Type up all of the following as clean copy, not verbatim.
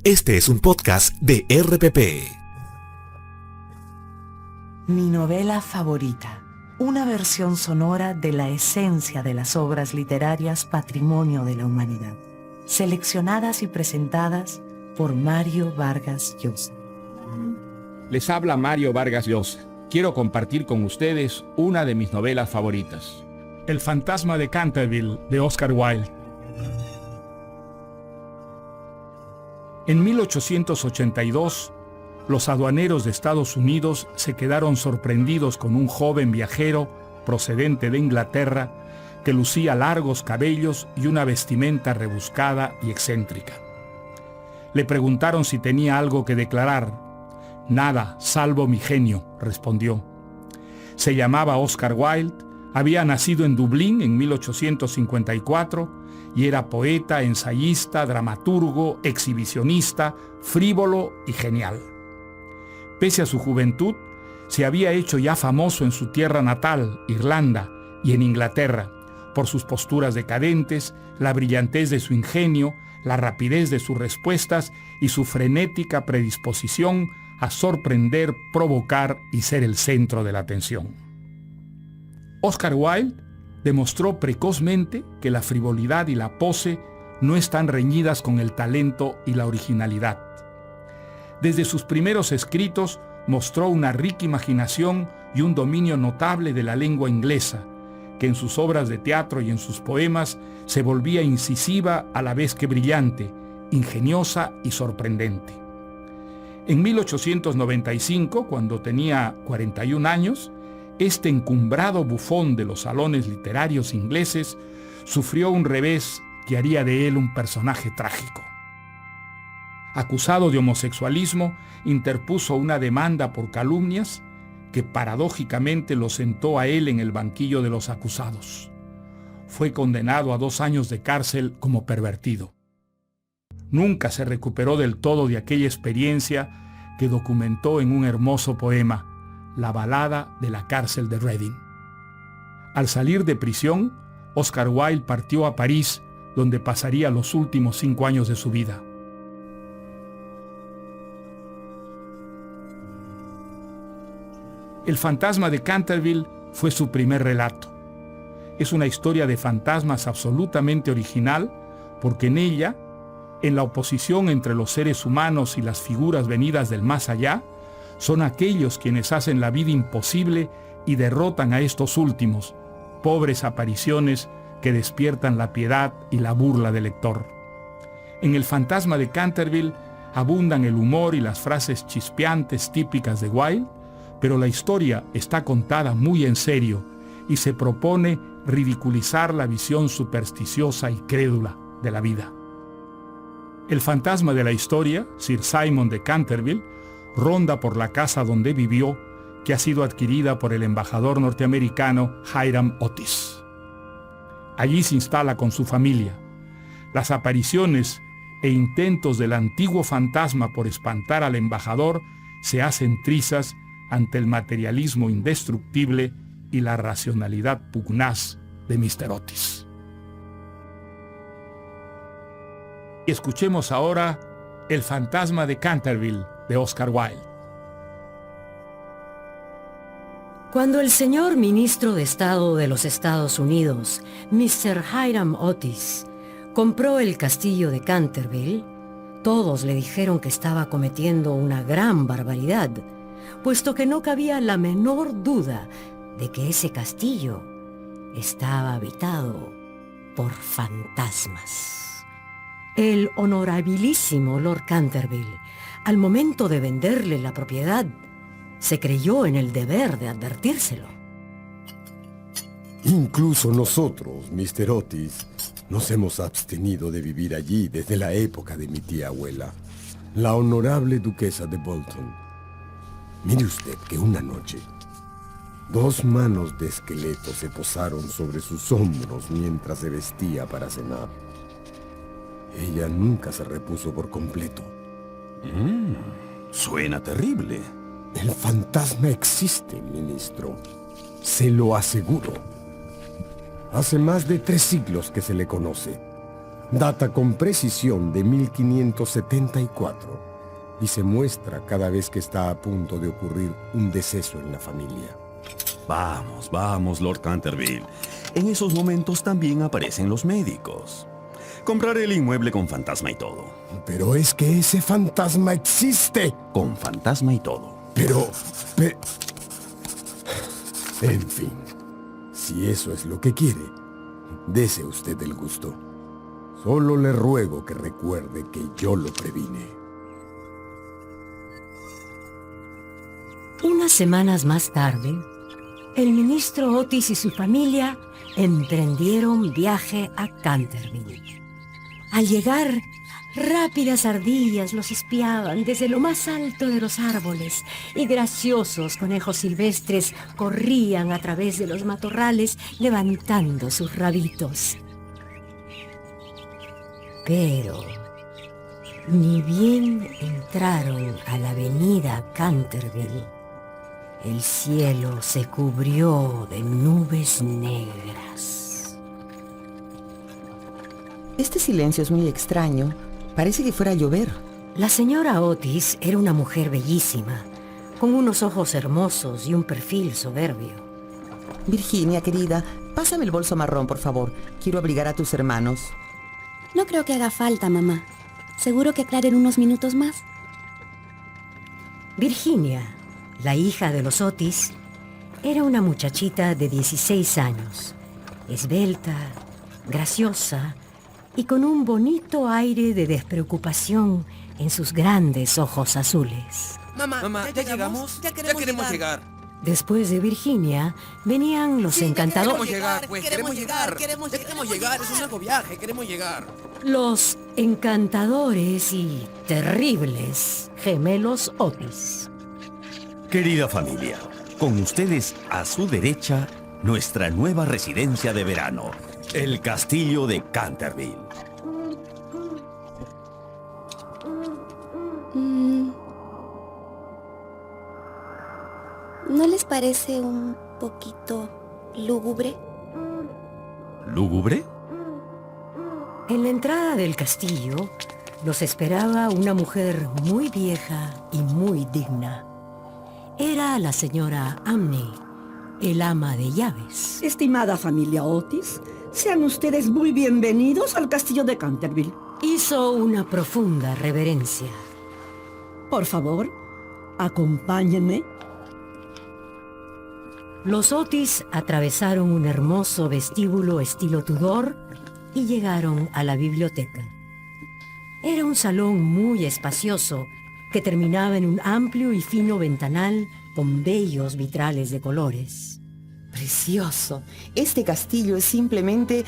Este es un podcast de RPP. Mi novela favorita. Una versión sonora de la esencia de las obras literarias patrimonio de la humanidad. Seleccionadas y presentadas por Mario Vargas Llosa. Les habla Mario Vargas Llosa. Quiero compartir con ustedes una de mis novelas favoritas. El fantasma de Canterville, de Oscar Wilde. En 1882, los aduaneros de Estados Unidos se quedaron sorprendidos con un joven viajero procedente de Inglaterra que lucía largos cabellos y una vestimenta rebuscada y excéntrica. Le preguntaron si tenía algo que declarar. «Nada, salvo mi genio», respondió. Se llamaba Oscar Wilde, había nacido en Dublín en 1854 y era poeta, ensayista, dramaturgo, exhibicionista, frívolo y genial. Pese a su juventud, se había hecho ya famoso en su tierra natal, Irlanda, y en Inglaterra, por sus posturas decadentes, la brillantez de su ingenio, la rapidez de sus respuestas y su frenética predisposición a sorprender, provocar y ser el centro de la atención. Oscar Wilde demostró precozmente que la frivolidad y la pose no están reñidas con el talento y la originalidad. Desde sus primeros escritos mostró una rica imaginación y un dominio notable de la lengua inglesa, que en sus obras de teatro y en sus poemas se volvía incisiva a la vez que brillante, ingeniosa y sorprendente. En 1895, cuando tenía 41 años, este encumbrado bufón de los salones literarios ingleses sufrió un revés que haría de él un personaje trágico. Acusado de homosexualismo, interpuso una demanda por calumnias que paradójicamente lo sentó a él en el banquillo de los acusados. Fue condenado a 2 años de cárcel como pervertido. Nunca se recuperó del todo de aquella experiencia que documentó en un hermoso poema, La balada de la cárcel de Reading. Al salir de prisión, Oscar Wilde partió a París, donde pasaría los últimos 5 años de su vida. El fantasma de Canterville fue su primer relato. Es una historia de fantasmas absolutamente original, porque en ella, en la oposición entre los seres humanos y las figuras venidas del más allá, son aquellos quienes hacen la vida imposible y derrotan a estos últimos, pobres apariciones que despiertan la piedad y la burla del lector. En el fantasma de Canterville abundan el humor y las frases chispeantes típicas de Wilde, pero la historia está contada muy en serio y se propone ridiculizar la visión supersticiosa y crédula de la vida. El fantasma de la historia, Sir Simon de Canterville, ronda por la casa donde vivió, que ha sido adquirida por el embajador norteamericano Hiram Otis. Allí se instala con su familia. Las apariciones e intentos del antiguo fantasma por espantar al embajador se hacen trizas ante el materialismo indestructible y la racionalidad pugnaz de Mr. Otis. Y escuchemos ahora El fantasma de Canterville, de Oscar Wilde. Cuando el señor ministro de Estado de los Estados Unidos, Mr. Hiram Otis, compró el castillo de Canterville, todos le dijeron que estaba cometiendo una gran barbaridad, puesto que no cabía la menor duda de que ese castillo estaba habitado por fantasmas. El honorabilísimo Lord Canterville, al momento de venderle la propiedad, se creyó en el deber de advertírselo. Incluso nosotros, Mr. Otis, nos hemos abstenido de vivir allí desde la época de mi tía abuela, la honorable duquesa de Bolton. Mire usted que una noche, 2 manos de esqueleto se posaron sobre sus hombros mientras se vestía para cenar. Ella nunca se repuso por completo. Suena terrible. El fantasma existe, ministro. Se lo aseguro. Hace más de 3 siglos que se le conoce. Data con precisión de 1574 y se muestra cada vez que está a punto de ocurrir un deceso en la familia. Vamos, vamos, Lord Canterville. En esos momentos también aparecen los médicos. Compraré el inmueble con fantasma y todo. Pero es que ese fantasma existe. Con fantasma y todo. Pero... En fin, si eso es lo que quiere, dese usted el gusto. Solo le ruego que recuerde que yo lo previne. Unas semanas más tarde, el ministro Otis y su familia emprendieron viaje a Canterville. Al llegar, rápidas ardillas los espiaban desde lo más alto de los árboles y graciosos conejos silvestres corrían a través de los matorrales levantando sus rabitos. Pero ni bien entraron a la avenida Canterville, el cielo se cubrió de nubes negras. Este silencio es muy extraño. Parece que fuera a llover. La señora Otis era una mujer bellísima, con unos ojos hermosos y un perfil soberbio. Virginia, querida, pásame el bolso marrón, por favor. Quiero abrigar a tus hermanos. No creo que haga falta, mamá. ¿Seguro que aclaren unos minutos más? Virginia, la hija de los Otis, era una muchachita de 16 años, esbelta, graciosa y con un bonito aire de despreocupación en sus grandes ojos azules. Mamá, ¿ya llegamos? Ya queremos llegar. Después de Virginia, venían los encantadores. Queremos llegar. Es un largo viaje, queremos llegar. Los encantadores y terribles gemelos Otis. Querida familia, con ustedes a su derecha, nuestra nueva residencia de verano, el castillo de Canterville. ¿No les parece un poquito lúgubre? ¿Lúgubre? En la entrada del castillo los esperaba una mujer muy vieja y muy digna. Era la señora Amney, el ama de llaves. Estimada familia Otis, sean ustedes muy bienvenidos al castillo de Canterville. Hizo una profunda reverencia. Por favor, acompáñenme. Los Otis atravesaron un hermoso vestíbulo estilo Tudor y llegaron a la biblioteca. Era un salón muy espacioso que terminaba en un amplio y fino ventanal con bellos vitrales de colores. Precioso. Este castillo es simplemente...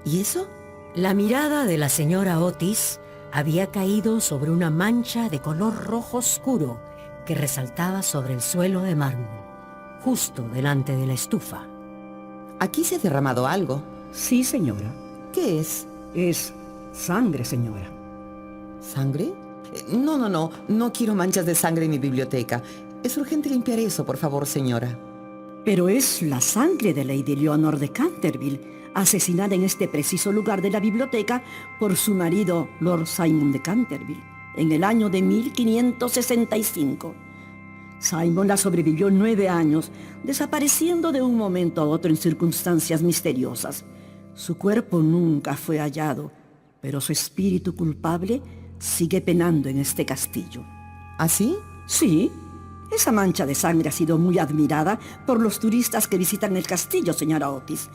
¿Y eso? La mirada de la señora Otis había caído sobre una mancha de color rojo oscuro que resaltaba sobre el suelo de mármol, justo delante de la estufa. Aquí se ha derramado algo. Sí, señora. ¿Qué es? Es sangre, señora. ¿Sangre? No quiero manchas de sangre en mi biblioteca. Es urgente limpiar eso, por favor, señora. Pero es la sangre de Lady Leonor de Canterville, asesinada en este preciso lugar de la biblioteca por su marido, Lord Simon de Canterville, en el año de 1565. Simon la sobrevivió 9 años, desapareciendo de un momento a otro en circunstancias misteriosas. Su cuerpo nunca fue hallado, pero su espíritu culpable sigue penando en este castillo. ¿Así? Sí. Esa mancha de sangre ha sido muy admirada por los turistas que visitan el castillo, señora Otis,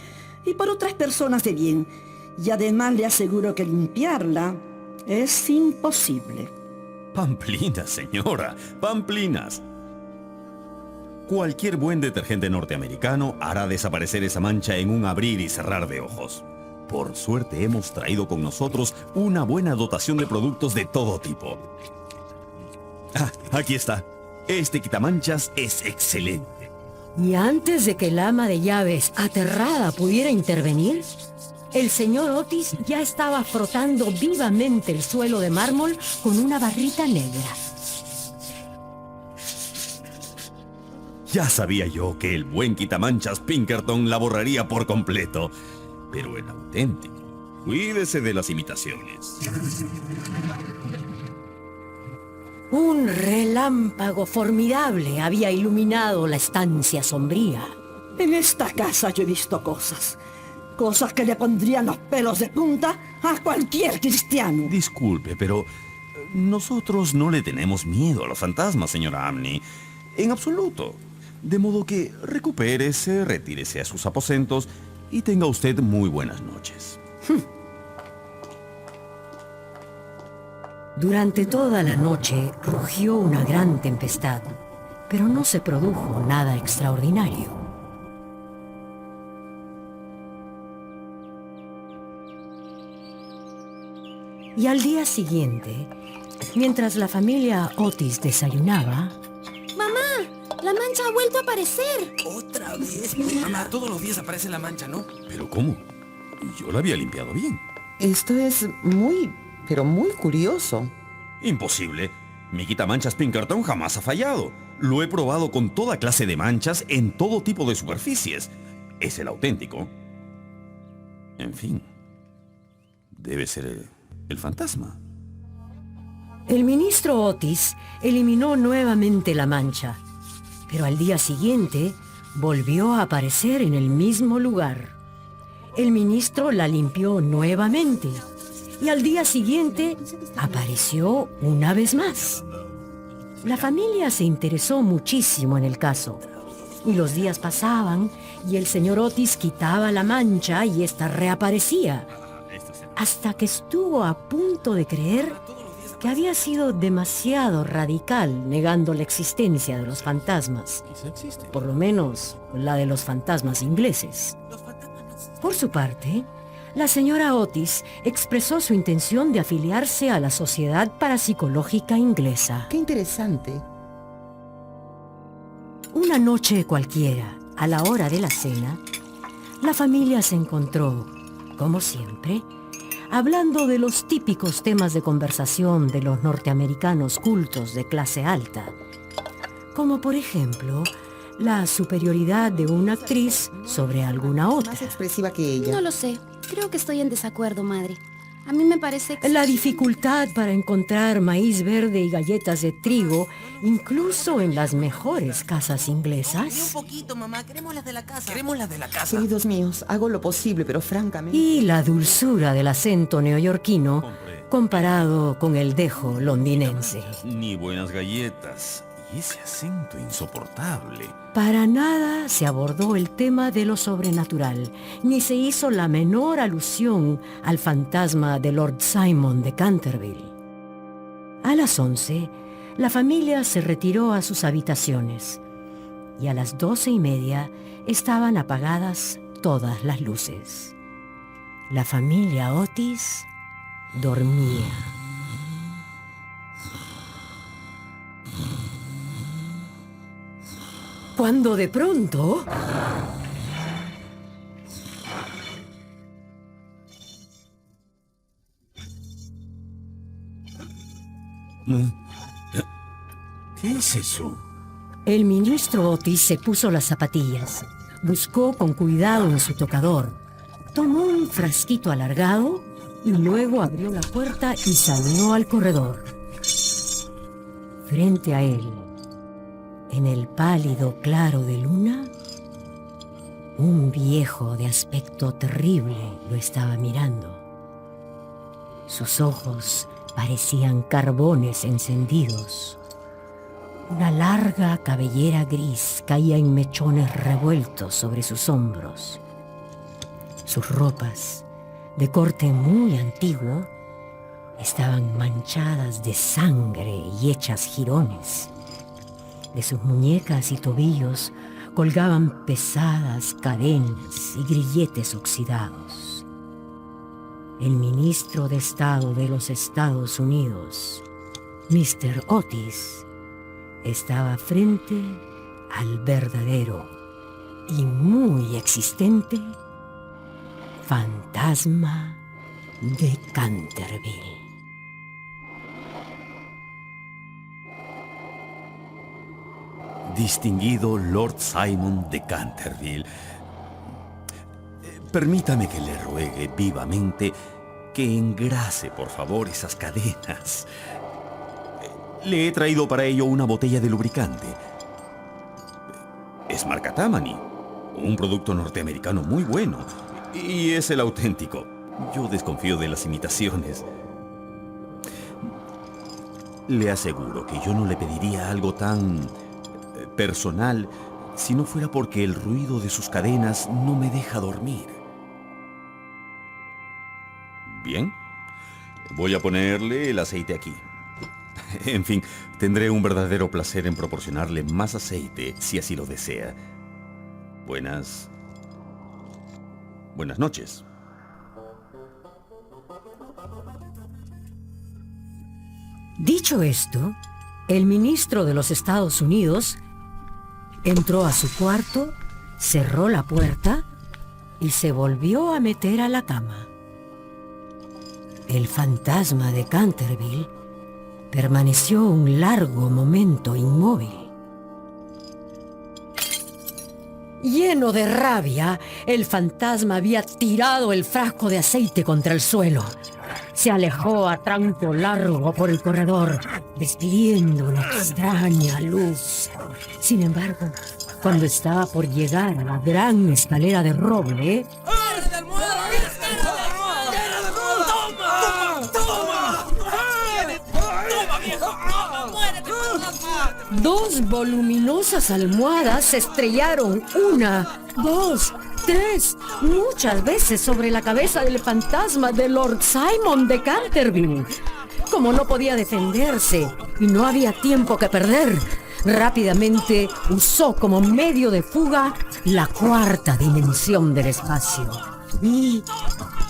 y por otras personas de bien. Y además le aseguro que limpiarla es imposible. Pamplinas, señora, pamplinas. Cualquier buen detergente norteamericano hará desaparecer esa mancha en un abrir y cerrar de ojos. Por suerte hemos traído con nosotros una buena dotación de productos de todo tipo. Aquí está. Este quitamanchas es excelente. Y antes de que el ama de llaves, aterrada, pudiera intervenir, el señor Otis ya estaba frotando vivamente el suelo de mármol con una barrita negra. Ya sabía yo que el buen quitamanchas Pinkerton la borraría por completo. Pero el auténtico, Cuídese de las imitaciones. Un relámpago formidable había iluminado la estancia sombría. En esta casa yo he visto cosas que le pondrían los pelos de punta a cualquier cristiano. Disculpe, pero nosotros no le tenemos miedo a los fantasmas, señora Amni. En absoluto. De modo que recupérese, retírese a sus aposentos y tenga usted muy buenas noches. Durante toda la noche rugió una gran tempestad, pero no se produjo nada extraordinario. Y al día siguiente, mientras la familia Otis desayunaba... ¡Mamá! ¡La mancha ha vuelto a aparecer! ¿Otra vez? Mamá, todos los días aparece la mancha, ¿no? ¿Pero cómo? Yo la había limpiado bien. Esto es pero muy curioso. Imposible. Mi quitamanchas Pinkerton jamás ha fallado. Lo he probado con toda clase de manchas en todo tipo de superficies. Es el auténtico. En fin. Debe ser el fantasma. El ministro Otis eliminó nuevamente la mancha, pero al día siguiente volvió a aparecer en el mismo lugar. El ministro la limpió nuevamente y al día siguiente apareció una vez más. La familia se interesó muchísimo en el caso y los días pasaban y el señor Otis quitaba la mancha y ésta reaparecía, hasta que estuvo a punto de creer que había sido demasiado radical negando la existencia de los fantasmas, por lo menos la de los fantasmas ingleses. Por su parte, la señora Otis expresó su intención de afiliarse a la Sociedad Parapsicológica Inglesa. ¡Qué interesante! Una noche cualquiera, a la hora de la cena, la familia se encontró, como siempre, hablando de los típicos temas de conversación de los norteamericanos cultos de clase alta, como por ejemplo la superioridad de una actriz sobre alguna otra. Más expresiva que ella. No lo sé. Creo que estoy en desacuerdo, madre. A mí me parece que... La dificultad para encontrar maíz verde y galletas de trigo, incluso en las mejores casas inglesas. Un poquito, mamá. Queremos las de la casa. Queremos las de la casa. Queridos míos, hago lo posible, pero francamente... Y la dulzura del acento neoyorquino comparado con el dejo londinense. Ni buenas galletas. Y ese acento insoportable. Para nada se abordó el tema de lo sobrenatural, ni se hizo la menor alusión al fantasma de Lord Simon de Canterville. A las 11, la familia se retiró a sus habitaciones y a las 12:30 estaban apagadas todas las luces. La familia Otis dormía. Cuando de pronto... ¿Qué es eso? El ministro Otis se puso las zapatillas, buscó con cuidado en su tocador, tomó un frasquito alargado y luego abrió la puerta y salió al corredor. Frente a él, en el pálido claro de luna, un viejo de aspecto terrible lo estaba mirando. Sus ojos parecían carbones encendidos. Una larga cabellera gris caía en mechones revueltos sobre sus hombros. Sus ropas, de corte muy antiguo, estaban manchadas de sangre y hechas jirones. De sus muñecas y tobillos colgaban pesadas cadenas y grilletes oxidados. El ministro de Estado de los Estados Unidos, Mr. Otis, estaba frente al verdadero y muy existente fantasma de Canterville. Distinguido Lord Simon de Canterville, permítame que le ruegue vivamente que engrase, por favor, esas cadenas. Le he traído para ello una botella de lubricante. Es marca Tammany, un producto norteamericano muy bueno. Y es el auténtico. Yo desconfío de las imitaciones. Le aseguro que yo no le pediría algo tan personal si no fuera porque el ruido de sus cadenas no me deja dormir. Bien, voy a ponerle el aceite aquí. En fin, tendré un verdadero placer en proporcionarle más aceite si así lo desea. Buenas noches. Dicho esto, el ministro de los Estados Unidos entró a su cuarto, cerró la puerta y se volvió a meter a la cama. El fantasma de Canterville permaneció un largo momento inmóvil. Lleno de rabia, el fantasma había tirado el frasco de aceite contra el suelo. Se alejó a tranco largo por el corredor, despidiendo una extraña luz. Sin embargo, cuando estaba por llegar a la gran escalera de roble, dos voluminosas almohadas se estrellaron 1, 2, 3, muchas veces sobre la cabeza del fantasma de Lord Simon de Canterville. Como no podía defenderse y no había tiempo que perder, rápidamente usó como medio de fuga la cuarta dimensión del espacio. Y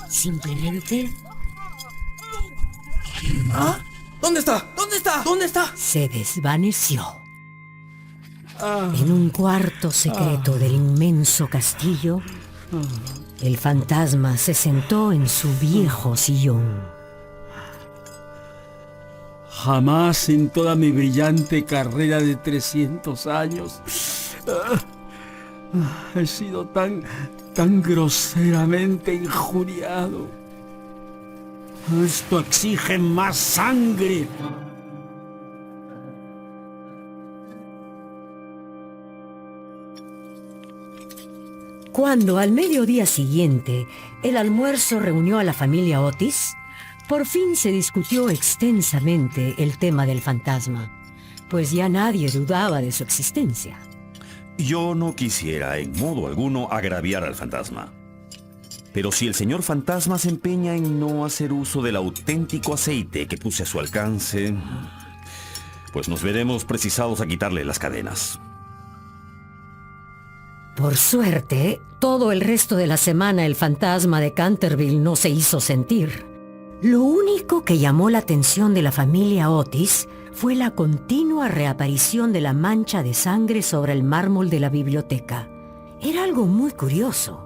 simplemente... ¿Ah? ¿Dónde está? ¿Dónde está? ¿Dónde está? se desvaneció. En un cuarto secreto del inmenso castillo, el fantasma se sentó en su viejo sillón. Jamás en toda mi brillante carrera de 300 años he sido tan groseramente injuriado. Esto exige más sangre. Cuando al mediodía siguiente el almuerzo reunió a la familia Otis, por fin se discutió extensamente el tema del fantasma, pues ya nadie dudaba de su existencia. Yo no quisiera en modo alguno agraviar al fantasma. Pero si el señor fantasma se empeña en no hacer uso del auténtico aceite que puse a su alcance, pues nos veremos precisados a quitarle las cadenas. Por suerte, todo el resto de la semana el fantasma de Canterville no se hizo sentir. Lo único que llamó la atención de la familia Otis fue la continua reaparición de la mancha de sangre sobre el mármol de la biblioteca. Era algo muy curioso.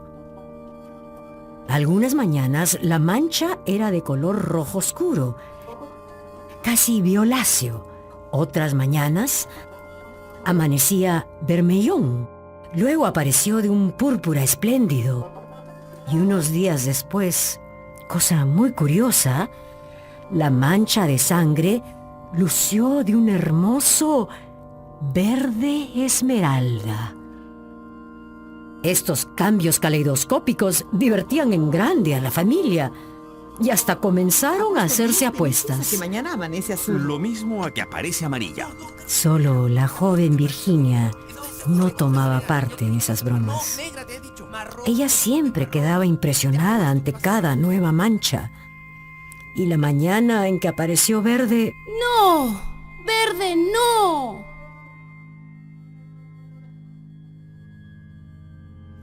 Algunas mañanas la mancha era de color rojo oscuro, casi violáceo. Otras mañanas amanecía bermellón. Luego apareció de un púrpura espléndido. Y unos días después, cosa muy curiosa, la mancha de sangre lució de un hermoso verde esmeralda. Estos cambios caleidoscópicos divertían en grande a la familia y hasta comenzaron a hacerse apuestas. Que mañana amanece azul. Lo mismo a que aparece amarilla. Solo la joven Virginia no tomaba parte en esas bromas. Ella siempre quedaba impresionada ante cada nueva mancha. Y la mañana en que apareció verde... ¡No! ¡Verde, no!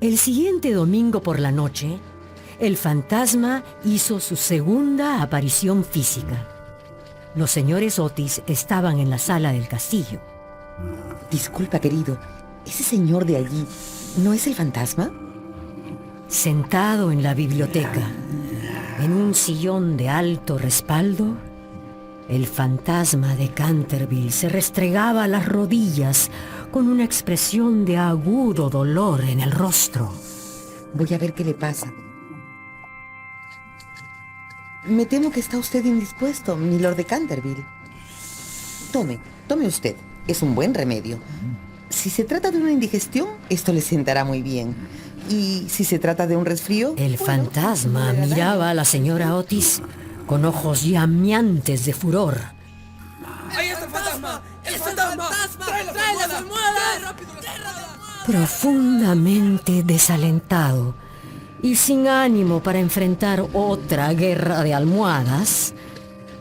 El siguiente domingo por la noche, el fantasma hizo su segunda aparición física. Los señores Otis estaban en la sala del castillo. Disculpa, querido, ¿ese señor de allí no es el fantasma? Sentado en la biblioteca, en un sillón de alto respaldo, el fantasma de Canterville se restregaba las rodillas con una expresión de agudo dolor en el rostro. Voy a ver qué le pasa. Me temo que está usted indispuesto, milord de Canterville. Tome usted. Es un buen remedio. Si se trata de una indigestión, esto le sentará muy bien. Y si se trata de un resfrío... El fantasma miraba a la señora Otis con ojos llameantes de furor. ¡Ahí está el fantasma! ¡El fantasma! ¡Trae las almohadas! ¡Rápido, Profundamente desalentado y sin ánimo para enfrentar otra guerra de almohadas,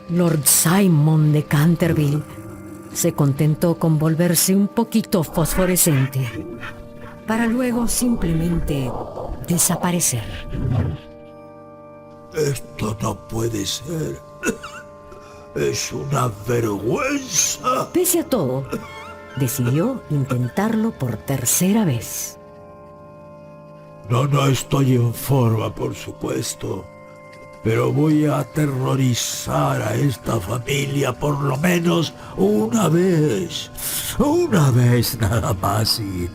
Lord Simon de Canterville se contentó con volverse un poquito fosforescente para luego simplemente desaparecer. Esto no puede ser. Es una vergüenza. Pese a todo, decidió intentarlo por tercera vez. No estoy en forma, por supuesto. Pero voy a aterrorizar a esta familia por lo menos una vez. Una vez nada más y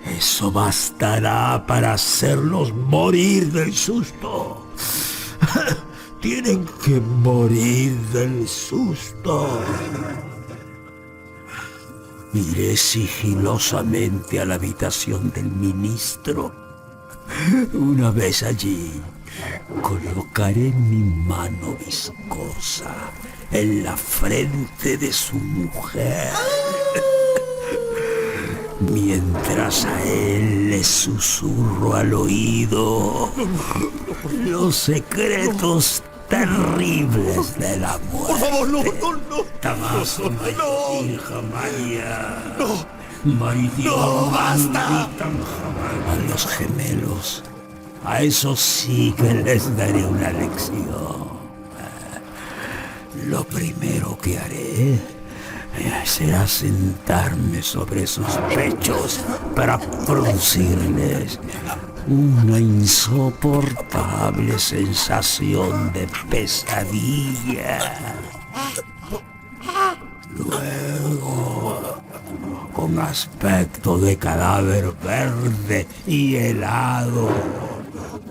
eso bastará para hacerlos morir del susto. Tienen que morir del susto. Iré sigilosamente a la habitación del ministro. Una vez allí, colocaré mi mano viscosa en la frente de su mujer, mientras a él le susurro al oído los secretos terribles de la muerte. Por favor, no. Tamaso, No. hija María. No. Maridión, basta. A los gemelos, a esos sí que les daré una lección. Lo primero que haré será sentarme sobre sus pechos para producirles una insoportable sensación de pesadilla. Luego, con aspecto de cadáver verde y helado,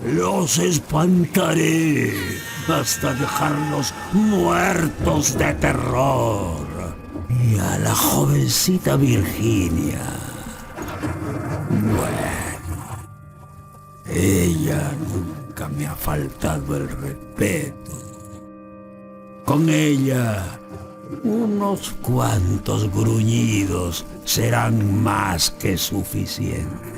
los espantaré hasta dejarlos muertos de terror. Y a la jovencita Virginia, bueno, ella nunca me ha faltado el respeto. Con ella, unos cuantos gruñidos serán más que suficientes.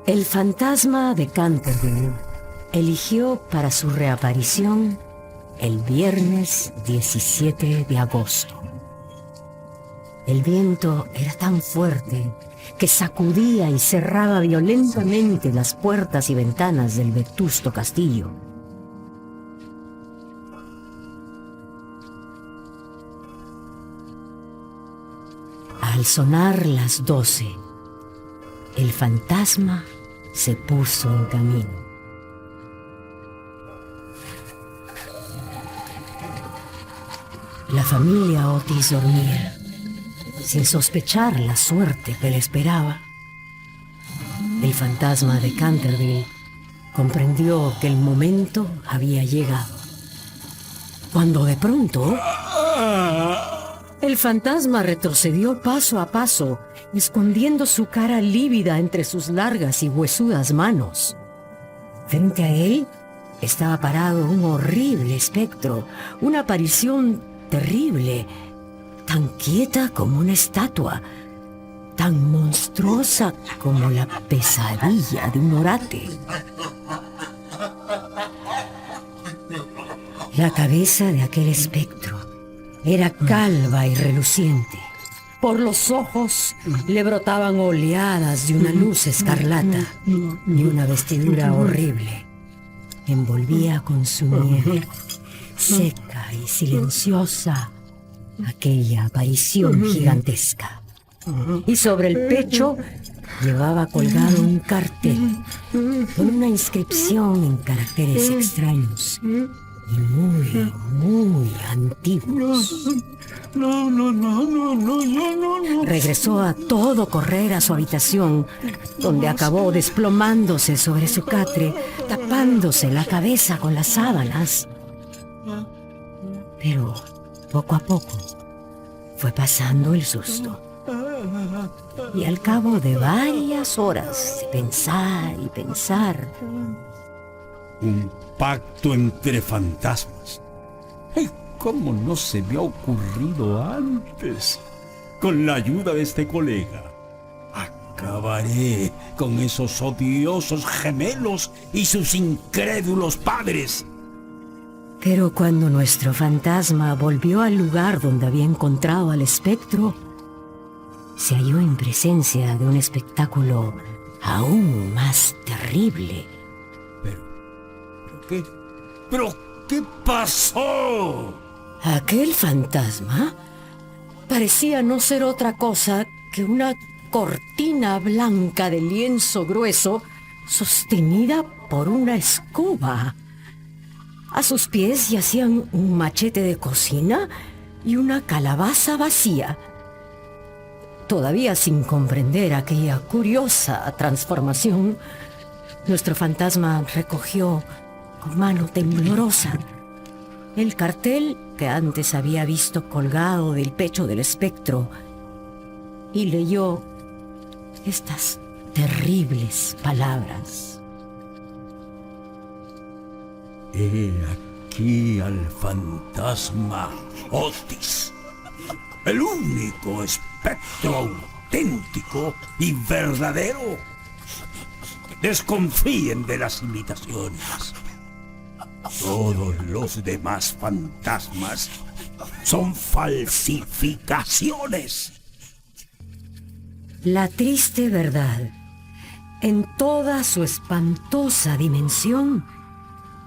El fantasma de Canterville eligió para su reaparición el viernes 17 de agosto. El viento era tan fuerte que sacudía y cerraba violentamente las puertas y ventanas del vetusto castillo. Al sonar las 12, el fantasma se puso en camino. La familia Otis dormía, sin sospechar la suerte que le esperaba. El fantasma de Canterville comprendió que el momento había llegado, cuando de pronto el fantasma retrocedió paso a paso, escondiendo su cara lívida entre sus largas y huesudas manos. Frente a él estaba parado un horrible espectro, una aparición terrible, tan quieta como una estatua, tan monstruosa como la pesadilla de un orate. La cabeza de aquel espectro era calva y reluciente. Por los ojos le brotaban oleadas de una luz escarlata y una vestidura horrible envolvía con su nieve seca y silenciosa aquella aparición gigantesca. Y sobre el pecho llevaba colgado un cartel con una inscripción en caracteres extraños y muy antiguos. No. Regresó a todo correr a su habitación, donde acabó desplomándose sobre su catre, tapándose la cabeza con las sábanas. Pero poco a poco fue pasando el susto. Y al cabo de varias horas de pensar y pensar... Un pacto entre fantasmas. ¿Cómo no se me ha ocurrido antes? Con la ayuda de este colega, acabaré con esos odiosos gemelos y sus incrédulos padres. Pero cuando nuestro fantasma volvió al lugar donde había encontrado al espectro, se halló en presencia de un espectáculo aún más terrible. ¿Pero qué pasó? Aquel fantasma parecía no ser otra cosa que una cortina blanca de lienzo grueso sostenida por una escoba. A sus pies yacían un machete de cocina y una calabaza vacía. Todavía sin comprender aquella curiosa transformación, nuestro fantasma recogió con mano temblorosa el cartel que antes había visto colgado del pecho del espectro y leyó estas terribles palabras. He aquí al fantasma Otis, el único espectro auténtico y verdadero. Desconfíen de las imitaciones. Todos los demás fantasmas son falsificaciones. La triste verdad, en toda su espantosa dimensión,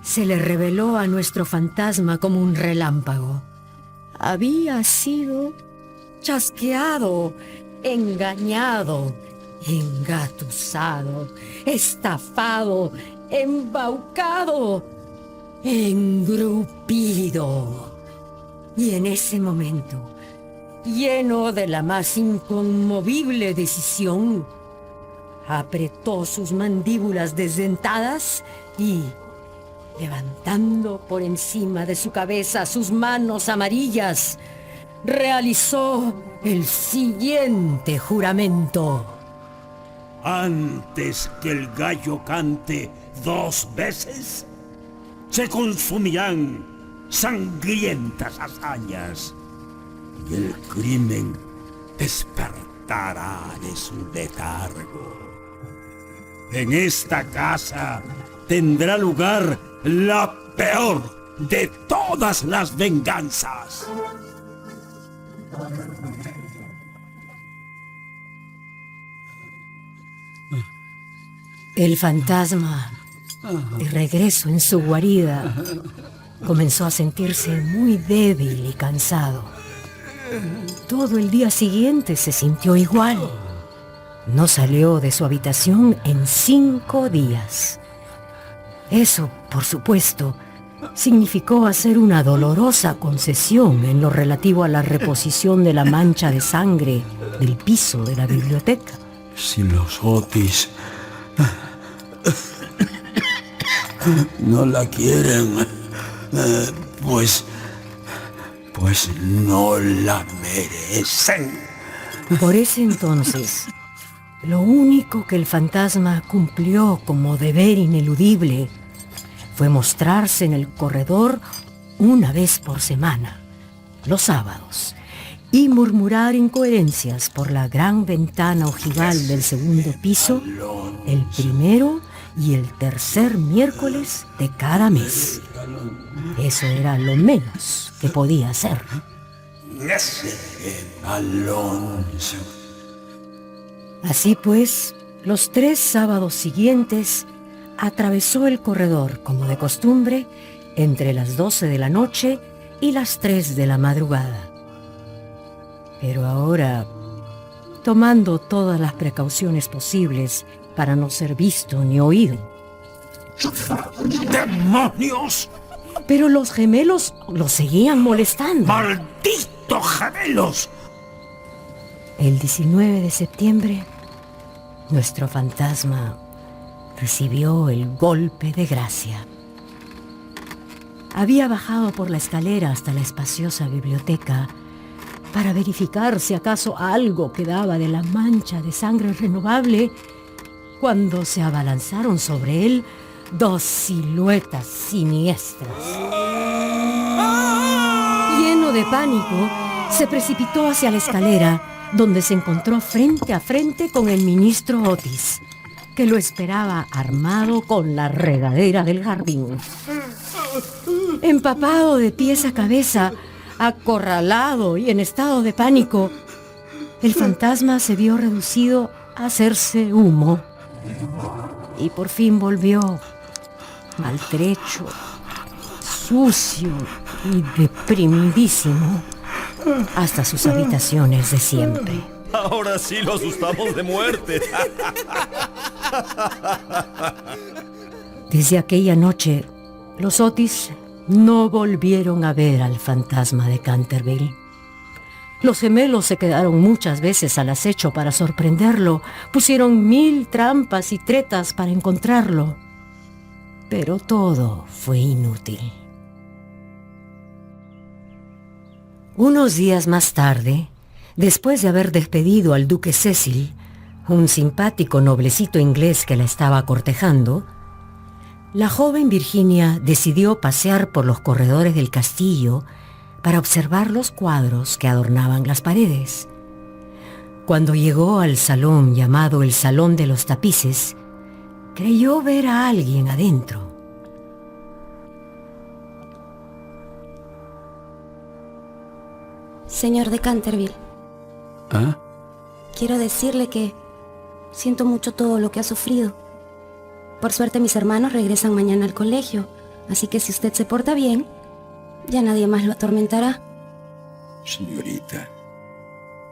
se le reveló a nuestro fantasma como un relámpago. Había sido chasqueado, engañado, engatusado, estafado, embaucado, engrupido. Y en ese momento, lleno de la más inconmovible decisión, apretó sus mandíbulas desdentadas y, levantando por encima de su cabeza sus manos amarillas, realizó el siguiente juramento. Antes que el gallo cante 2 veces, se consumirán sangrientas hazañas y el crimen despertará de su letargo. En esta casa tendrá lugar la peor de todas las venganzas. El fantasma, de regreso en su guarida, comenzó a sentirse muy débil y cansado. Todo el día siguiente se sintió igual. No salió de su habitación en 5 días. Eso, por supuesto, significó hacer una dolorosa concesión en lo relativo a la reposición de la mancha de sangre del piso de la biblioteca. Si los Otis no la quieren, pues no la merecen. Por ese entonces, lo único que el fantasma cumplió como deber ineludible fue mostrarse en el corredor una vez por semana, los sábados, y murmurar incoherencias por la gran ventana ojival del segundo piso el primero y el tercer miércoles de cada mes. Eso era lo menos que podía hacer. Alonso. Así pues, los 3 sábados siguientes atravesó el corredor, como de costumbre, entre las 12 de la noche y las 3 de la madrugada. Pero ahora, tomando todas las precauciones posibles para no ser visto ni oído. ¡Demonios! Pero los gemelos lo seguían molestando. ¡Malditos gemelos! El 19 de septiembre, nuestro fantasma recibió el golpe de gracia. Había bajado por la escalera hasta la espaciosa biblioteca para verificar si acaso algo quedaba de la mancha de sangre renovable, cuando se abalanzaron sobre él dos siluetas siniestras. Lleno de pánico, se precipitó hacia la escalera, donde se encontró frente a frente con el ministro Otis, que lo esperaba armado con la regadera del jardín. Empapado de pies a cabeza, acorralado y en estado de pánico, el fantasma se vio reducido a hacerse humo. Y por fin volvió, maltrecho, sucio y deprimidísimo, hasta sus habitaciones de siempre. Ahora sí lo asustamos de muerte. Desde aquella noche, los Otis no volvieron a ver al fantasma de Canterville. Los gemelos se quedaron muchas veces al acecho para sorprenderlo. Pusieron 1000 trampas y tretas para encontrarlo. Pero todo fue inútil. Unos días más tarde, después de haber despedido al duque Cecil, un simpático noblecito inglés que la estaba cortejando, la joven Virginia decidió pasear por los corredores del castillo para observar los cuadros que adornaban las paredes. Cuando llegó al salón llamado el Salón de los Tapices, creyó ver a alguien adentro. Señor de Canterville. ¿Ah? Quiero decirle que siento mucho todo lo que ha sufrido. Por suerte mis hermanos regresan mañana al colegio, así que si usted se porta bien, ya nadie más lo atormentará. Señorita,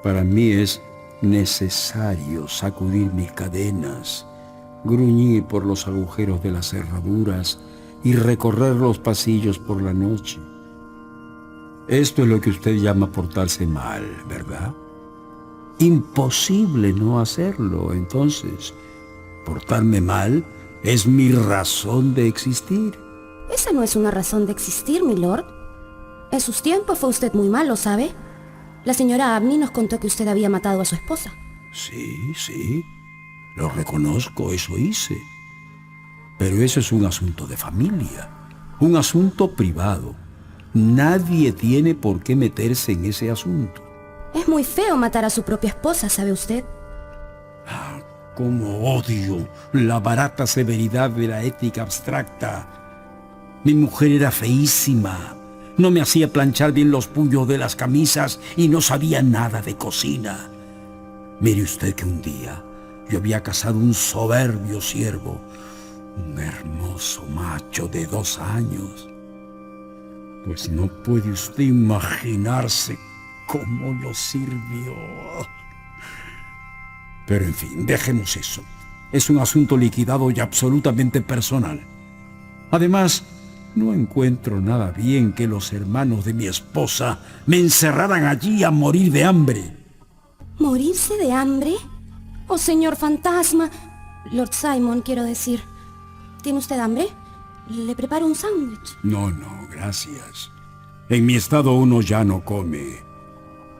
para mí es necesario sacudir mis cadenas, gruñir por los agujeros de las cerraduras y recorrer los pasillos por la noche. Esto es lo que usted llama portarse mal, ¿verdad? Imposible no hacerlo. Entonces, portarme mal es mi razón de existir. Esa no es una razón de existir, milord. En sus tiempos fue usted muy malo, ¿sabe? La señora Abney nos contó que usted había matado a su esposa. Sí, lo reconozco, eso hice. Pero eso es un asunto de familia, un asunto privado. Nadie tiene por qué meterse en ese asunto. Es muy feo matar a su propia esposa, ¿sabe usted? Cómo odio la barata severidad de la ética abstracta. Mi mujer era feísima. No me hacía planchar bien los puños de las camisas y no sabía nada de cocina. Mire usted que un día yo había casado un soberbio siervo, un hermoso macho de 2 años. Pues no puede usted imaginarse cómo lo sirvió. Pero en fin, dejemos eso. Es un asunto liquidado y absolutamente personal. Además, no encuentro nada bien que los hermanos de mi esposa me encerraran allí a morir de hambre. ¿Morirse de hambre? Oh, señor fantasma. Lord Simon, quiero decir. ¿Tiene usted hambre? Le preparo un sándwich. No, gracias. En mi estado uno ya no come.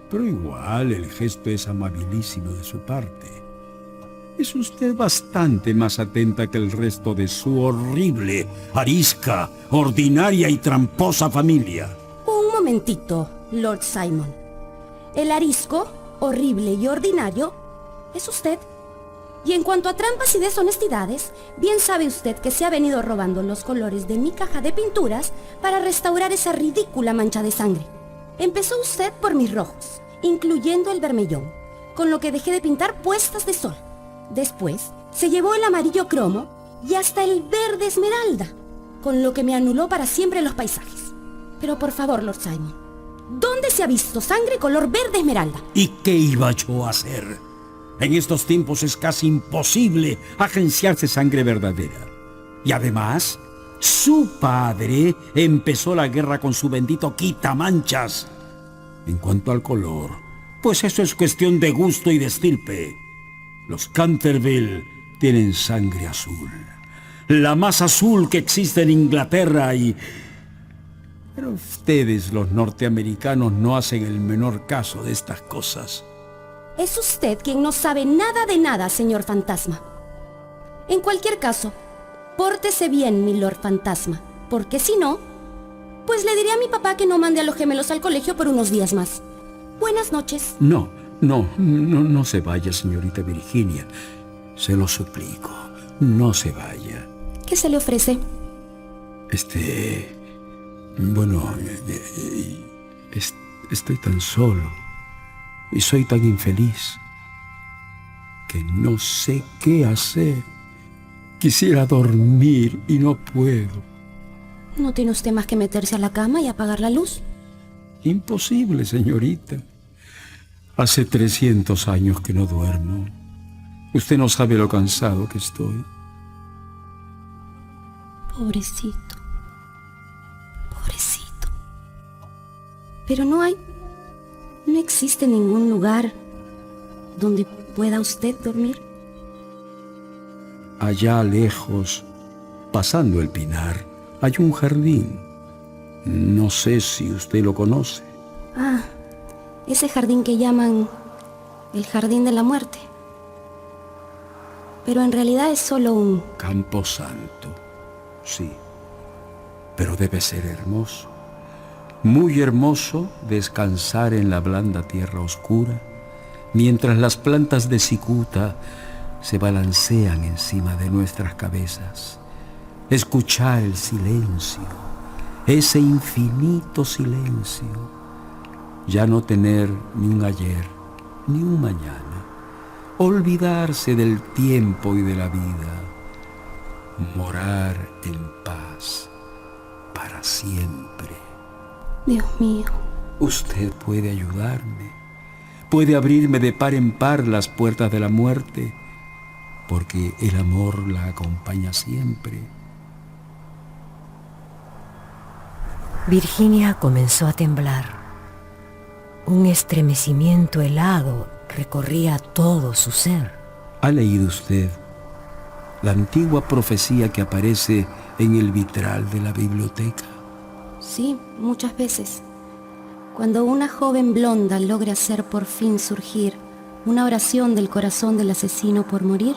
Pero igual el gesto es amabilísimo de su parte. Es usted bastante más atenta que el resto de su horrible, arisca, ordinaria y tramposa familia. Un momentito, Lord Simon. El arisco, horrible y ordinario, es usted. Y en cuanto a trampas y deshonestidades, bien sabe usted que se ha venido robando los colores de mi caja de pinturas para restaurar esa ridícula mancha de sangre. Empezó usted por mis rojos, incluyendo el vermellón, con lo que dejé de pintar puestas de sol. Después, se llevó el amarillo cromo y hasta el verde esmeralda, con lo que me anuló para siempre los paisajes. Pero por favor, Lord Simon, ¿dónde se ha visto sangre color verde esmeralda? ¿Y qué iba yo a hacer? En estos tiempos es casi imposible agenciarse sangre verdadera. Y además, Su padre empezó la guerra con su bendito quitamanchas. En cuanto al color, pues eso es cuestión de gusto y de estirpe. Los Canterville tienen sangre azul, la más azul que existe en Inglaterra Pero ustedes, los norteamericanos, no hacen el menor caso de estas cosas. Es usted quien no sabe nada de nada, señor Fantasma. En cualquier caso, pórtese bien, mi Lord Fantasma, porque si no, pues le diré a mi papá que no mande a los gemelos al colegio por unos días más. Buenas noches. No se vaya, señorita Virginia. Se lo suplico, no se vaya. ¿Qué se le ofrece? Estoy tan solo y soy tan infeliz que no sé qué hacer. Quisiera dormir y no puedo. ¿No tiene usted más que meterse a la cama y apagar la luz? Imposible, señorita. Hace 300 años que no duermo. Usted no sabe lo cansado que estoy. Pobrecito. Pobrecito. Pero no existe ningún lugar donde pueda usted dormir. Allá lejos, pasando el pinar, hay un jardín. No sé si usted lo conoce. Ah, ese jardín que llaman el Jardín de la Muerte. Pero en realidad es solo un... Camposanto, sí. Pero debe ser hermoso. Muy hermoso descansar en la blanda tierra oscura, mientras las plantas de cicuta se balancean encima de nuestras cabezas. Escuchar el silencio, ese infinito silencio. Ya no tener ni un ayer, ni un mañana. Olvidarse del tiempo y de la vida. Morar en paz para siempre. Dios mío. Usted puede ayudarme. Puede abrirme de par en par las puertas de la muerte, porque el amor la acompaña siempre. Virginia comenzó a temblar. Un estremecimiento helado recorría todo su ser. ¿Ha leído usted la antigua profecía que aparece en el vitral de la biblioteca? Sí, muchas veces. Cuando una joven blonda logra hacer por fin surgir una oración del corazón del asesino por morir,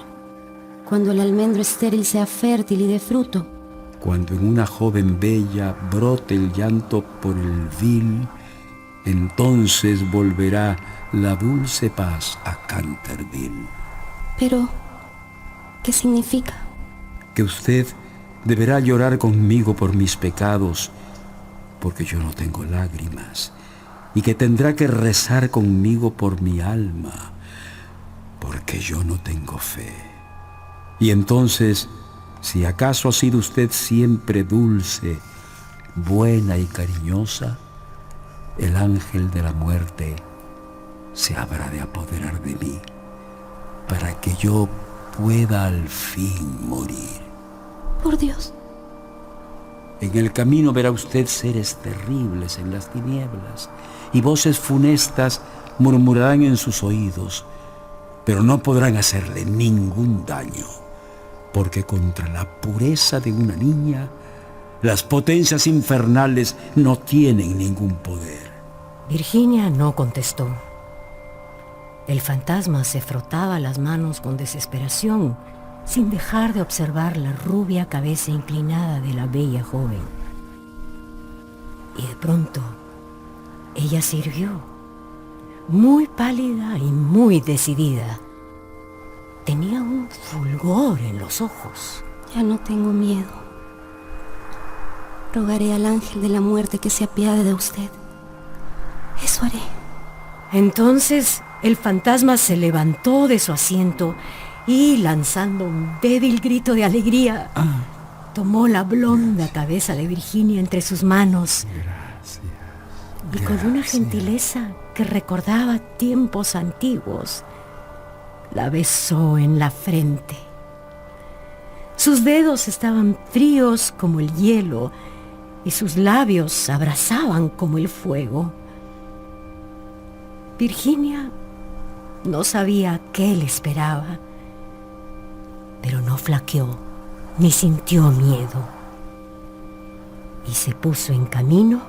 cuando el almendro estéril sea fértil y dé fruto, cuando en una joven bella brote el llanto por el vil, entonces volverá la dulce paz a Canterville. Pero, ¿qué significa? Que usted deberá llorar conmigo por mis pecados, porque yo no tengo lágrimas, y que tendrá que rezar conmigo por mi alma, porque yo no tengo fe. Y entonces, si acaso ha sido usted siempre dulce, buena y cariñosa, el ángel de la muerte se habrá de apoderar de mí, para que yo pueda al fin morir. Por Dios. En el camino verá usted seres terribles en las tinieblas, y voces funestas murmurarán en sus oídos, pero no podrán hacerle ningún daño, porque contra la pureza de una niña, las potencias infernales no tienen ningún poder. Virginia no contestó. El fantasma se frotaba las manos con desesperación, sin dejar de observar la rubia cabeza inclinada de la bella joven. Y de pronto, ella se irguió, muy pálida y muy decidida. Tenía un fulgor en los ojos. Ya no tengo miedo. Rogaré al ángel de la muerte que se apiade de usted. Eso haré. Entonces el fantasma se levantó de su asiento y, lanzando un débil grito de alegría, tomó la blonda cabeza de Virginia entre sus manos. Y con una gentileza que recordaba tiempos antiguos, la besó en la frente. Sus dedos estaban fríos como el hielo y sus labios abrasaban como el fuego. Virginia no sabía qué le esperaba, pero no flaqueó ni sintió miedo y se puso en camino,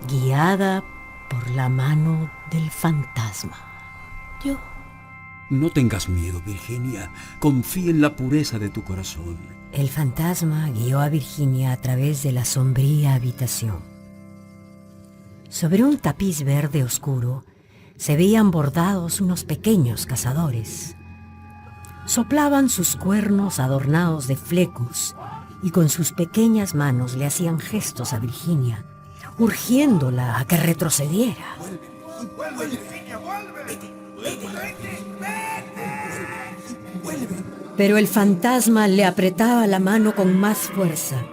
guiada por la mano del fantasma. No tengas miedo, Virginia. Confía en la pureza de tu corazón. El fantasma guió a Virginia a través de la sombría habitación. Sobre un tapiz verde oscuro se veían bordados unos pequeños cazadores. Soplaban sus cuernos adornados de flecos y con sus pequeñas manos le hacían gestos a Virginia, urgiéndola a que retrocediera. Pero el fantasma le apretaba la mano con más fuerza,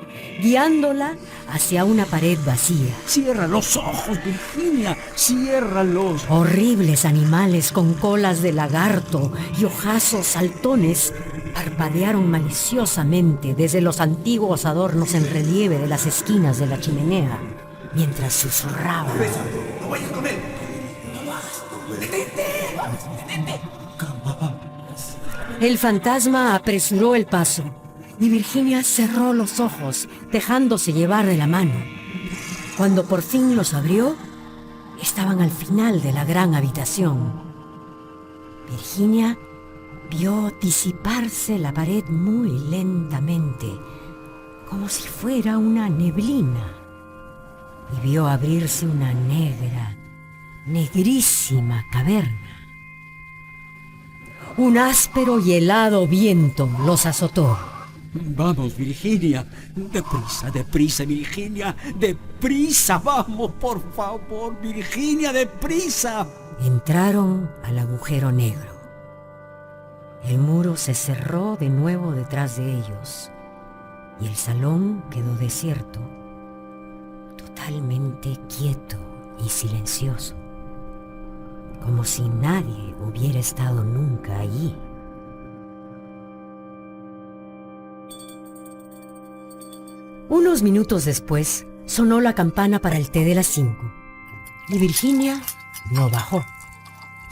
guiándola hacia una pared vacía. Cierra los ojos, Virginia, ciérralos. Horribles animales con colas de lagarto y ojazos saltones parpadearon maliciosamente desde los antiguos adornos en relieve de las esquinas de la chimenea, mientras susurraban. ¡No vayas con él! ¡No lo hagas! ¡Detente! ¡Detente! El fantasma apresuró el paso y Virginia cerró los ojos, dejándose llevar de la mano. Cuando por fin los abrió, estaban al final de la gran habitación. Virginia vio disiparse la pared muy lentamente, como si fuera una neblina, y vio abrirse una negra, negrísima caverna. Un áspero y helado viento los azotó. Vamos, Virginia. Deprisa, deprisa, Virginia. Deprisa, vamos, por favor, Virginia, deprisa. Entraron al agujero negro. El muro se cerró de nuevo detrás de ellos y el salón quedó desierto, totalmente quieto y silencioso, como si nadie hubiera estado nunca allí. Unos minutos después, sonó la campana para el té de las 5 y Virginia no bajó.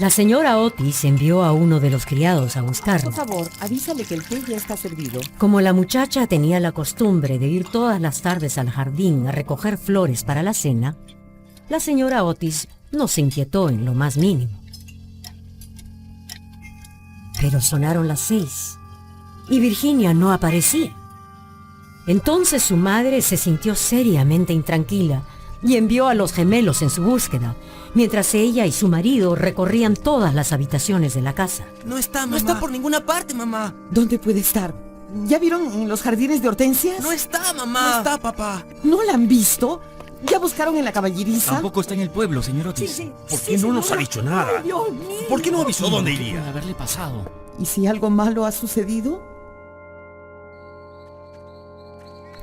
La señora Otis envió a uno de los criados a buscarla. Por favor, avísale que el té ya está servido. Como la muchacha tenía la costumbre de ir todas las tardes al jardín a recoger flores para la cena, la señora Otis no se inquietó en lo más mínimo. Pero sonaron las 6 y Virginia no aparecía. Entonces su madre se sintió seriamente intranquila y envió a los gemelos en su búsqueda, mientras ella y su marido recorrían todas las habitaciones de la casa. No está, mamá. No está por ninguna parte, mamá. ¿Dónde puede estar? ¿Ya vieron los jardines de hortensias? No está, mamá. No está, papá. ¿No la han visto? ¿Ya buscaron en la caballeriza? Tampoco está en el pueblo, señor Otis. Sí, ¿Por qué no nos ha dicho nada? Ay, Dios mío. ¿Por qué no avisó dónde iría? Puede haberle pasado. ¿Y si algo malo ha sucedido?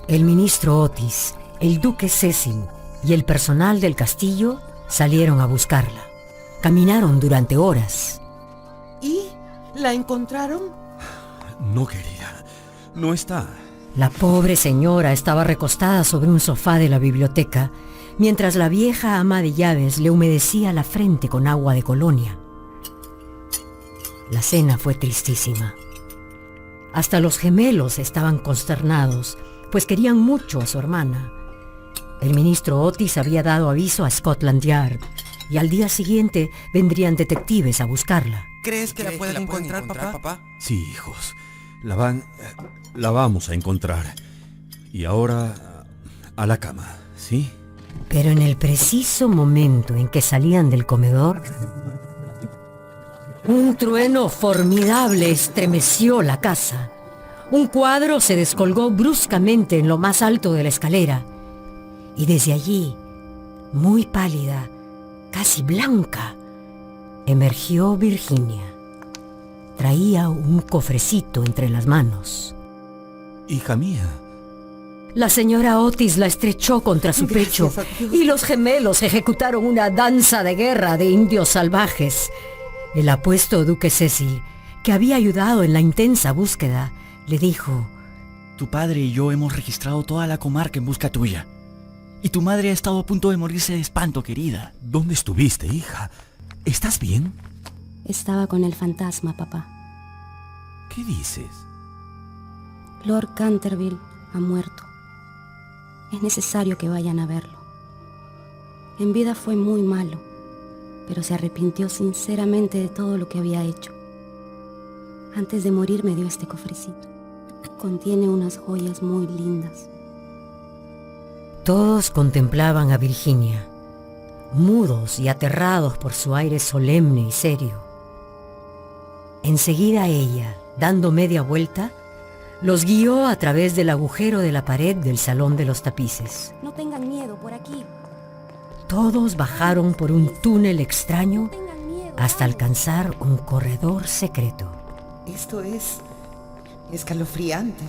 El ministro Otis, el duque Cecil y el personal del castillo salieron a buscarla. Caminaron durante horas. ¿Y la encontraron? No, querida. No está. La pobre señora estaba recostada sobre un sofá de la biblioteca, mientras la vieja ama de llaves le humedecía la frente con agua de colonia. La cena fue tristísima. Hasta los gemelos estaban consternados, pues querían mucho a su hermana. El ministro Otis había dado aviso a Scotland Yard y al día siguiente vendrían detectives a buscarla. ¿Crees que la pueden encontrar, papá? Sí, hijos. La vamos a encontrar. Y ahora a la cama, ¿sí? Pero en el preciso momento en que salían del comedor, un trueno formidable estremeció la casa. Un cuadro se descolgó bruscamente en lo más alto de la escalera y desde allí, muy pálida, casi blanca, emergió Virginia. Traía un cofrecito entre las manos. Hija mía. La señora Otis la estrechó contra su pecho y los gemelos ejecutaron una danza de guerra de indios salvajes. El apuesto duque Cecil, que había ayudado en la intensa búsqueda, le dijo: Tu padre y yo hemos registrado toda la comarca en busca tuya. Y tu madre ha estado a punto de morirse de espanto, querida. ¿Dónde estuviste, hija? ¿Estás bien? Estaba con el fantasma, papá. ¿Qué dices? Lord Canterville ha muerto. Es necesario que vayan a verlo. En vida fue muy malo, pero se arrepintió sinceramente de todo lo que había hecho. Antes de morir me dio este cofrecito. Contiene unas joyas muy lindas. Todos contemplaban a Virginia, mudos y aterrados por su aire solemne y serio. Enseguida ella, dando media vuelta, los guió a través del agujero de la pared del salón de los tapices. No tengan miedo, por aquí. Todos bajaron por un túnel extraño hasta alcanzar un corredor secreto. Esto es escalofriante.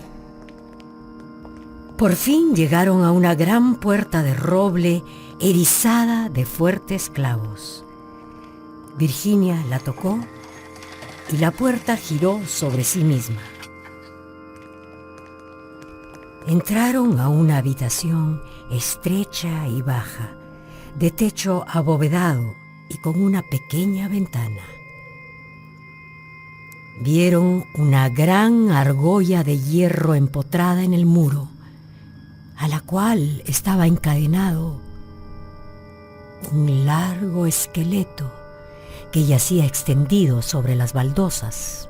Por fin llegaron a una gran puerta de roble erizada de fuertes clavos. Virginia la tocó y la puerta giró sobre sí misma. Entraron a una habitación estrecha y baja, de techo abovedado y con una pequeña ventana. Vieron una gran argolla de hierro empotrada en el muro, a la cual estaba encadenado un largo esqueleto que yacía extendido sobre las baldosas.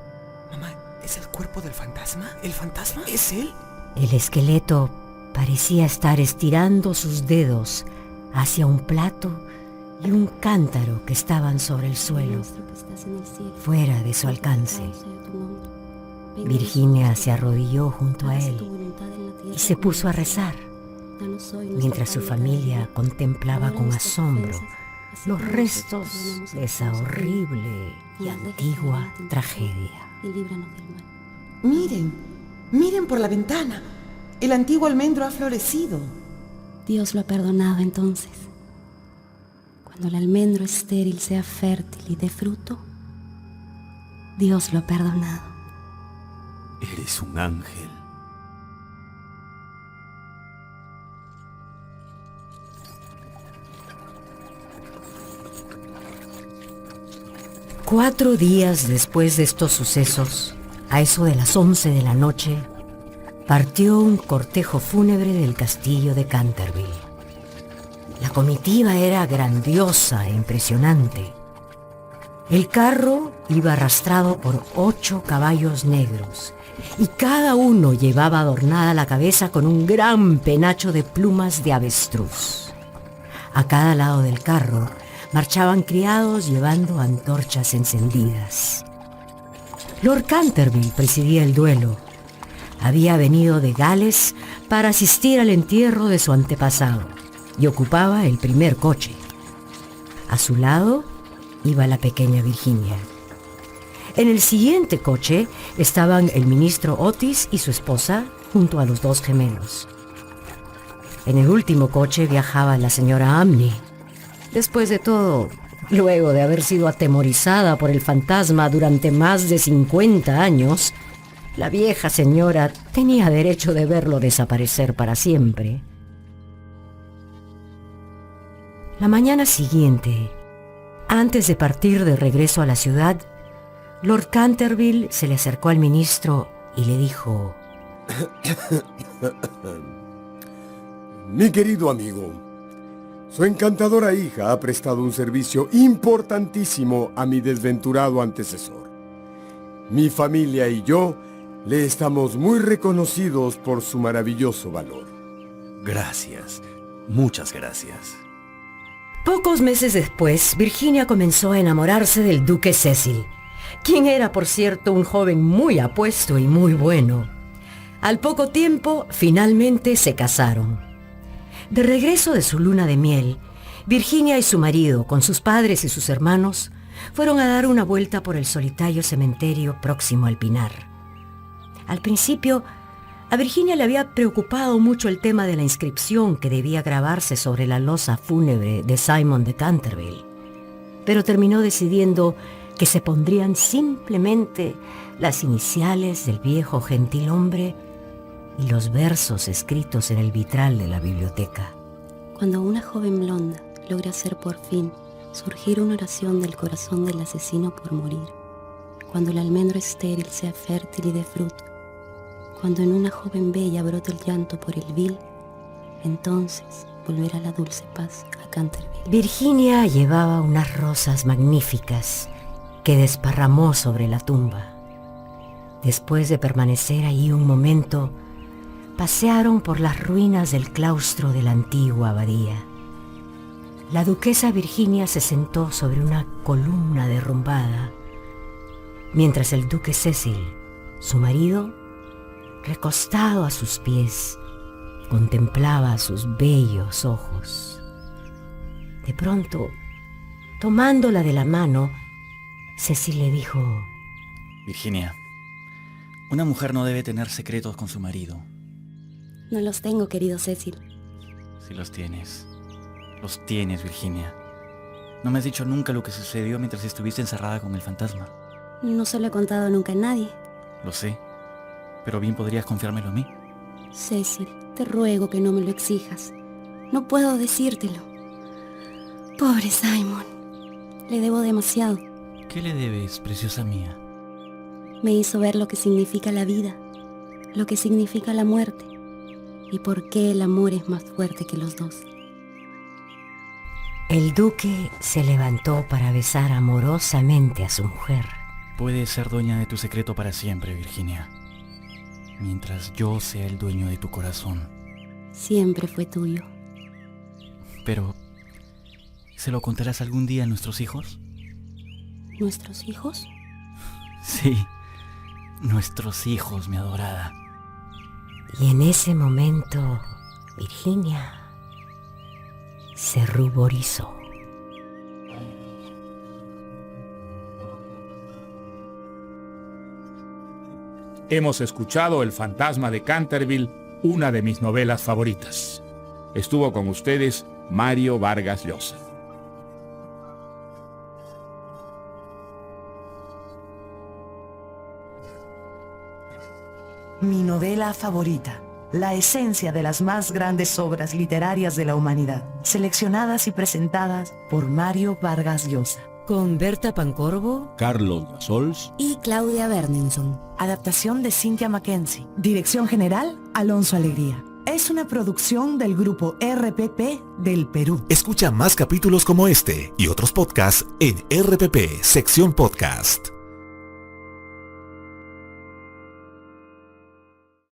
Mamá, ¿es el cuerpo del fantasma? ¿El fantasma? ¿Es él? El esqueleto parecía estar estirando sus dedos hacia un plato y un cántaro que estaban sobre el suelo, fuera de su alcance. Virginia se arrodilló junto a él y se puso a rezar, mientras su familia contemplaba con asombro los restos de esa horrible y antigua tragedia. Miren, miren por la ventana. El antiguo almendro ha florecido. Dios lo ha perdonado entonces. Cuando el almendro estéril sea fértil y dé fruto, Dios lo ha perdonado. Eres un ángel. Cuatro días después de estos sucesos, a eso de las 11 de la noche, partió un cortejo fúnebre del castillo de Canterville. La comitiva era grandiosa e impresionante. El carro iba arrastrado por 8 caballos negros y cada uno llevaba adornada la cabeza con un gran penacho de plumas de avestruz. A cada lado del carro marchaban criados llevando antorchas encendidas. Lord Canterville presidía el duelo. Había venido de Gales para asistir al entierro de su antepasado y ocupaba el primer coche. A su lado iba la pequeña Virginia. En el siguiente coche estaban el ministro Otis y su esposa junto a los 2 gemelos. En el último coche viajaba la señora Amney. Después de todo, luego de haber sido atemorizada por el fantasma durante más de 50 años, la vieja señora tenía derecho de verlo desaparecer para siempre. La mañana siguiente, antes de partir de regreso a la ciudad, Lord Canterville se le acercó al ministro y le dijo: Mi querido amigo, su encantadora hija ha prestado un servicio importantísimo a mi desventurado antecesor. Mi familia y yo le estamos muy reconocidos por su maravilloso valor. Gracias, muchas gracias. Pocos meses después, Virginia comenzó a enamorarse del duque Cecil, quien era, por cierto, un joven muy apuesto y muy bueno. Al poco tiempo, finalmente se casaron. De regreso de su luna de miel, Virginia y su marido, con sus padres y sus hermanos, fueron a dar una vuelta por el solitario cementerio próximo al Pinar. Al principio, a Virginia le había preocupado mucho el tema de la inscripción que debía grabarse sobre la losa fúnebre de Simon de Canterville, pero terminó decidiendo que se pondrían simplemente las iniciales del viejo gentilhombre y los versos escritos en el vitral de la biblioteca. Cuando una joven blonda logra hacer por fin surgir una oración del corazón del asesino por morir, cuando el almendro estéril sea fértil y dé fruto, cuando en una joven bella brote el llanto por el vil, entonces volverá la dulce paz a Canterville. Virginia llevaba unas rosas magníficas que desparramó sobre la tumba. Después de permanecer allí un momento, pasearon por las ruinas del claustro de la antigua abadía. La duquesa Virginia se sentó sobre una columna derrumbada, mientras el duque Cecil, su marido, recostado a sus pies, contemplaba sus bellos ojos. De pronto, tomándola de la mano, Cecil le dijo: Virginia, una mujer no debe tener secretos con su marido. No los tengo, querido Cecil. Si los tienes. Los tienes, Virginia. No me has dicho nunca lo que sucedió mientras estuviste encerrada con el fantasma. No se lo he contado nunca a nadie. Lo sé, pero bien podrías confiármelo a mí. Cecil, te ruego que no me lo exijas. No puedo decírtelo. Pobre Simon. Le debo demasiado. ¿Qué le debes, preciosa mía? Me hizo ver lo que significa la vida, lo que significa la muerte, y por qué el amor es más fuerte que los dos. El duque se levantó para besar amorosamente a su mujer. Puedes ser dueña de tu secreto para siempre, Virginia, mientras yo sea el dueño de tu corazón. Siempre fue tuyo. Pero, ¿se lo contarás algún día a nuestros hijos? ¿Nuestros hijos? Sí, nuestros hijos, mi adorada. Y en ese momento, Virginia se ruborizó. Hemos escuchado El fantasma de Canterville, una de mis novelas favoritas. Estuvo con ustedes Mario Vargas Llosa. Mi novela favorita. La esencia de las más grandes obras literarias de la humanidad, seleccionadas y presentadas por Mario Vargas Llosa. Con Berta Pancorbo, Carlos Gasols y Claudia Berninson. Adaptación de Cynthia Mackenzie. Dirección general, Alonso Alegría. Es una producción del grupo RPP del Perú. Escucha más capítulos como este y otros podcasts en RPP, sección podcast.